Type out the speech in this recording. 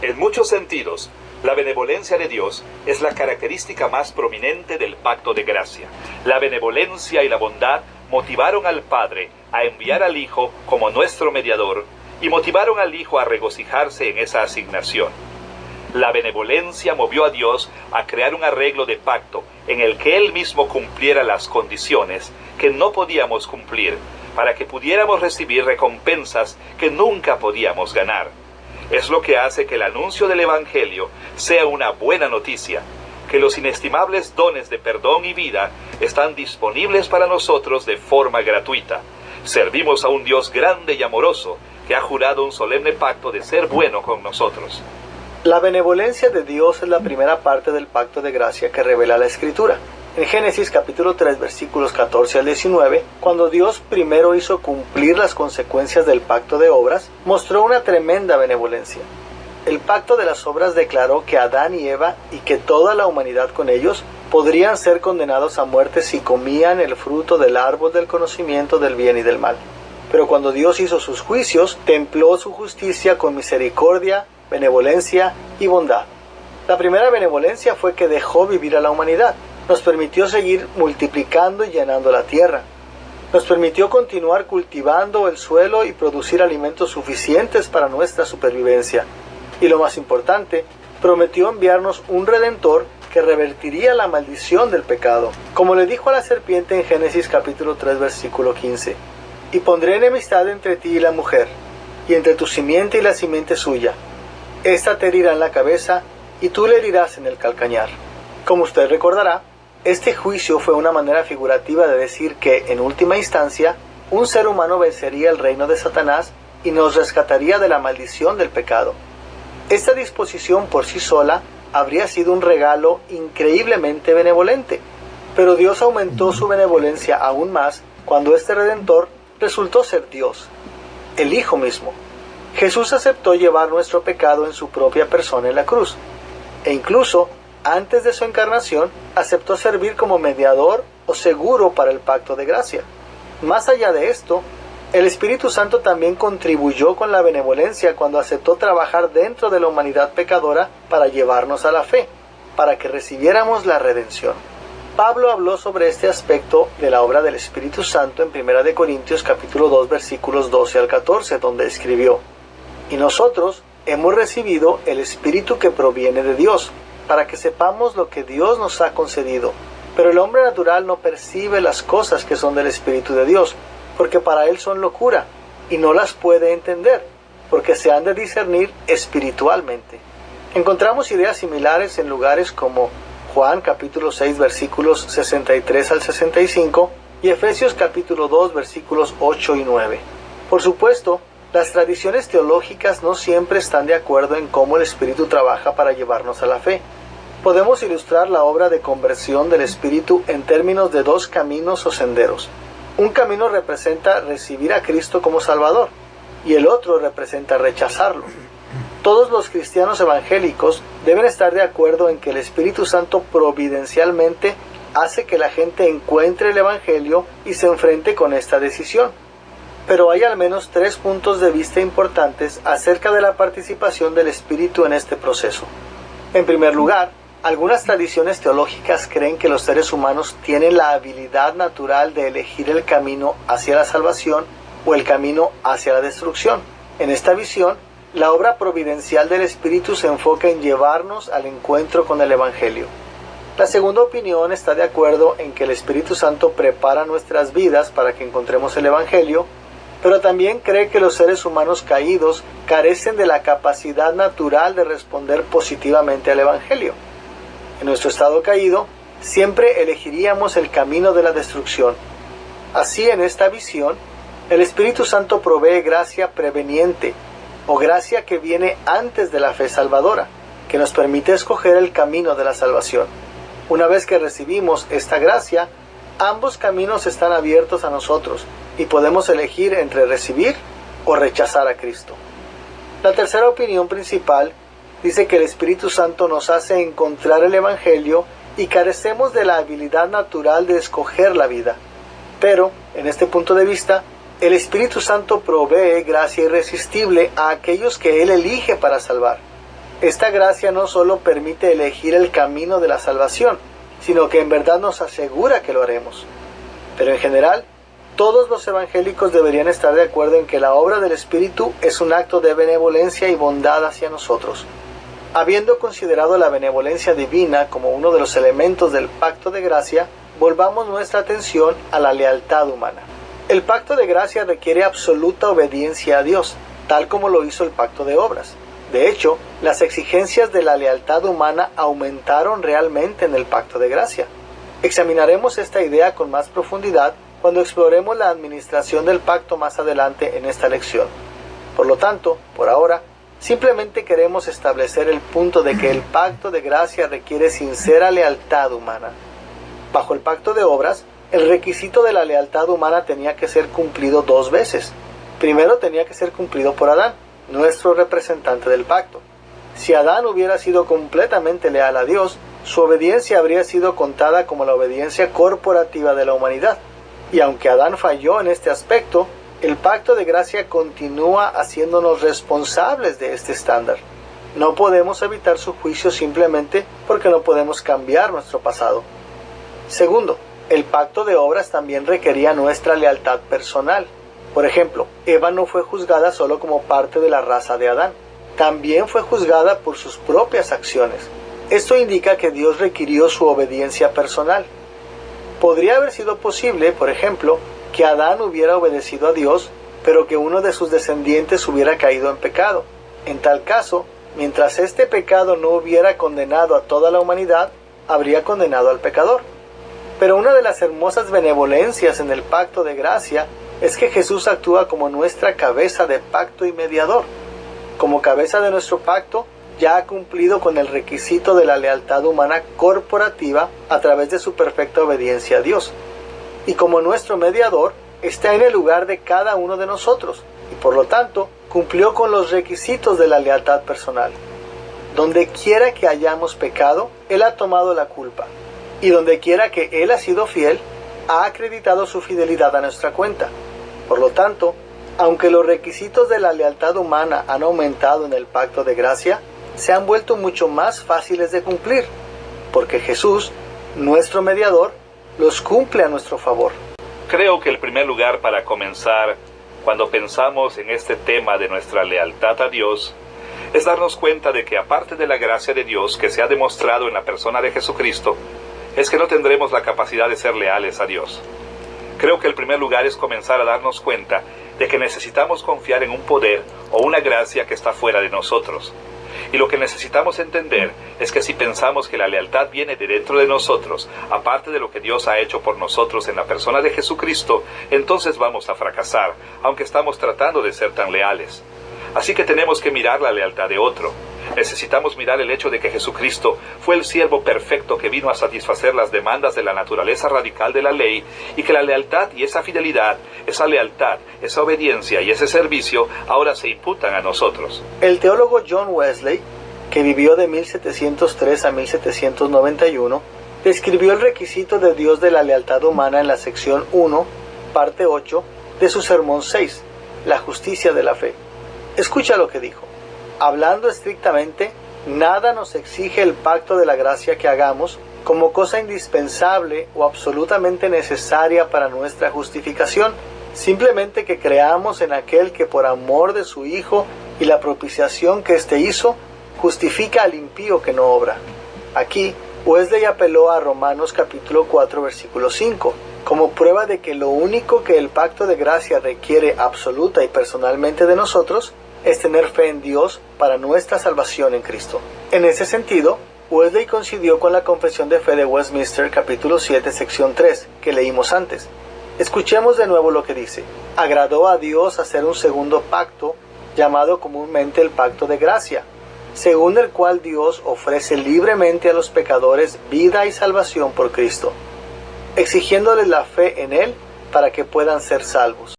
En muchos sentidos, la benevolencia de Dios es la característica más prominente del pacto de gracia. La benevolencia y la bondad motivaron al Padre a enviar al Hijo como nuestro mediador y motivaron al Hijo a regocijarse en esa asignación. La benevolencia movió a Dios a crear un arreglo de pacto en el que Él mismo cumpliera las condiciones que no podíamos cumplir, para que pudiéramos recibir recompensas que nunca podíamos ganar. Es lo que hace que el anuncio del Evangelio sea una buena noticia, que los inestimables dones de perdón y vida están disponibles para nosotros de forma gratuita. Servimos a un Dios grande y amoroso que ha jurado un solemne pacto de ser bueno con nosotros. La benevolencia de Dios es la primera parte del pacto de gracia que revela la Escritura. En Génesis capítulo 3 versículos 14 al 19, cuando Dios primero hizo cumplir las consecuencias del pacto de obras, mostró una tremenda benevolencia. El pacto de las obras declaró que Adán y Eva y que toda la humanidad con ellos podrían ser condenados a muerte si comían el fruto del árbol del conocimiento del bien y del mal. Pero cuando Dios hizo sus juicios, templó su justicia con misericordia, benevolencia y bondad. La primera benevolencia fue que dejó vivir a la humanidad. Nos permitió seguir multiplicando y llenando la tierra. Nos permitió continuar cultivando el suelo y producir alimentos suficientes para nuestra supervivencia. Y lo más importante, prometió enviarnos un Redentor que revertiría la maldición del pecado. Como le dijo a la serpiente en Génesis capítulo 3 versículo 15, «Y pondré enemistad entre ti y la mujer, y entre tu simiente y la simiente suya. Esta te herirá en la cabeza, y tú le herirás en el calcañar». Como usted recordará, este juicio fue una manera figurativa de decir que, en última instancia, un ser humano vencería el reino de Satanás y nos rescataría de la maldición del pecado. Esta disposición por sí sola habría sido un regalo increíblemente benevolente, pero Dios aumentó su benevolencia aún más cuando este Redentor resultó ser Dios, el Hijo mismo. Jesús aceptó llevar nuestro pecado en su propia persona en la cruz, e incluso antes de su encarnación, aceptó servir como mediador o seguro para el pacto de gracia. Más allá de esto, el Espíritu Santo también contribuyó con la benevolencia cuando aceptó trabajar dentro de la humanidad pecadora para llevarnos a la fe, para que recibiéramos la redención. Pablo habló sobre este aspecto de la obra del Espíritu Santo en 1 Corintios capítulo 2 versículos 12 al 14, donde escribió: «Y nosotros hemos recibido el Espíritu que proviene de Dios, para que sepamos lo que Dios nos ha concedido. Pero el hombre natural no percibe las cosas que son del Espíritu de Dios, porque para él son locura, y no las puede entender, porque se han de discernir espiritualmente». Encontramos ideas similares en lugares como Juan capítulo 6 versículos 63 al 65 y Efesios capítulo 2 versículos 8 y 9. Por supuesto, las tradiciones teológicas no siempre están de acuerdo en cómo el Espíritu trabaja para llevarnos a la fe. Podemos ilustrar la obra de conversión del Espíritu en términos de dos caminos o senderos. Un camino representa recibir a Cristo como Salvador, y el otro representa rechazarlo. Todos los cristianos evangélicos deben estar de acuerdo en que el Espíritu Santo providencialmente hace que la gente encuentre el Evangelio y se enfrente con esta decisión. Pero hay al menos 3 puntos de vista importantes acerca de la participación del Espíritu en este proceso. En primer lugar, algunas tradiciones teológicas creen que los seres humanos tienen la habilidad natural de elegir el camino hacia la salvación o el camino hacia la destrucción. En esta visión, la obra providencial del Espíritu se enfoca en llevarnos al encuentro con el Evangelio. La segunda opinión está de acuerdo en que el Espíritu Santo prepara nuestras vidas para que encontremos el Evangelio, pero también cree que los seres humanos caídos carecen de la capacidad natural de responder positivamente al Evangelio. En nuestro estado caído, siempre elegiríamos el camino de la destrucción. Así, en esta visión, el Espíritu Santo provee gracia preveniente, o gracia que viene antes de la fe salvadora, que nos permite escoger el camino de la salvación. Una vez que recibimos esta gracia, ambos caminos están abiertos a nosotros y podemos elegir entre recibir o rechazar a Cristo. La tercera opinión principal dice que el Espíritu Santo nos hace encontrar el Evangelio y carecemos de la habilidad natural de escoger la vida. Pero, en este punto de vista, el Espíritu Santo provee gracia irresistible a aquellos que Él elige para salvar. Esta gracia no solo permite elegir el camino de la salvación, sino que en verdad nos asegura que lo haremos. Pero en general, todos los evangélicos deberían estar de acuerdo en que la obra del Espíritu es un acto de benevolencia y bondad hacia nosotros. Habiendo considerado la benevolencia divina como uno de los elementos del pacto de gracia, volvamos nuestra atención a la lealtad humana. El pacto de gracia requiere absoluta obediencia a Dios, tal como lo hizo el pacto de obras. De hecho, las exigencias de la lealtad humana aumentaron realmente en el pacto de gracia. Examinaremos esta idea con más profundidad cuando exploremos la administración del pacto más adelante en esta lección. Por lo tanto, por ahora, simplemente queremos establecer el punto de que el pacto de gracia requiere sincera lealtad humana. Bajo el pacto de obras, el requisito de la lealtad humana tenía que ser cumplido dos veces. Primero tenía que ser cumplido por Adán, nuestro representante del pacto. Si Adán hubiera sido completamente leal a Dios, su obediencia habría sido contada como la obediencia corporativa de la humanidad. Y aunque Adán falló en este aspecto, el pacto de gracia continúa haciéndonos responsables de este estándar. No podemos evitar su juicio simplemente porque no podemos cambiar nuestro pasado. Segundo, el pacto de obras también requería nuestra lealtad personal. Por ejemplo, Eva no fue juzgada solo como parte de la raza de Adán, también fue juzgada por sus propias acciones. Esto indica que Dios requirió su obediencia personal. Podría haber sido posible, por ejemplo, que Adán hubiera obedecido a Dios, pero que uno de sus descendientes hubiera caído en pecado. En tal caso, mientras este pecado no hubiera condenado a toda la humanidad, habría condenado al pecador. Pero una de las hermosas benevolencias en el pacto de gracia es que Jesús actúa como nuestra cabeza de pacto y mediador. Como cabeza de nuestro pacto, ya ha cumplido con el requisito de la lealtad humana corporativa a través de su perfecta obediencia a Dios. Y como nuestro mediador, está en el lugar de cada uno de nosotros, y por lo tanto, cumplió con los requisitos de la lealtad personal. Donde quiera que hayamos pecado, Él ha tomado la culpa. Y donde quiera que Él ha sido fiel, ha acreditado su fidelidad a nuestra cuenta. Por lo tanto, aunque los requisitos de la lealtad humana han aumentado en el pacto de gracia, se han vuelto mucho más fáciles de cumplir, porque Jesús, nuestro mediador, los cumple a nuestro favor. Creo que el primer lugar para comenzar, cuando pensamos en este tema de nuestra lealtad a Dios, es darnos cuenta de que aparte de la gracia de Dios que se ha demostrado en la persona de Jesucristo, es que no tendremos la capacidad de ser leales a Dios. Creo que el primer lugar es comenzar a darnos cuenta de que necesitamos confiar en un poder o una gracia que está fuera de nosotros. Y lo que necesitamos entender es que si pensamos que la lealtad viene de dentro de nosotros, aparte de lo que Dios ha hecho por nosotros en la persona de Jesucristo, entonces vamos a fracasar, aunque estamos tratando de ser tan leales. Así que tenemos que mirar la lealtad de otro. Necesitamos mirar el hecho de que Jesucristo fue el siervo perfecto que vino a satisfacer las demandas de la naturaleza radical de la ley, y que la lealtad y esa fidelidad, esa lealtad, esa obediencia y ese servicio ahora se imputan a nosotros. El teólogo John Wesley, que vivió de 1703 a 1791, describió el requisito de Dios de la lealtad humana en la sección 1, parte 8, de su sermón 6, La justicia de la fe. Escucha lo que dijo. Hablando estrictamente, nada nos exige el pacto de la gracia que hagamos como cosa indispensable o absolutamente necesaria para nuestra justificación, simplemente que creamos en aquel que por amor de su Hijo y la propiciación que éste hizo, justifica al impío que no obra. Aquí, Wesley apeló a Romanos capítulo 4, versículo 5, como prueba de que lo único que el pacto de gracia requiere absoluta y personalmente de nosotros es tener fe en Dios para nuestra salvación en Cristo. En ese sentido, Wesley coincidió con la Confesión de Fe de Westminster, capítulo 7, sección 3, que leímos antes. Escuchemos de nuevo lo que dice. Agradó a Dios hacer un segundo pacto, llamado comúnmente el pacto de gracia, según el cual Dios ofrece libremente a los pecadores vida y salvación por Cristo, exigiéndoles la fe en Él para que puedan ser salvos.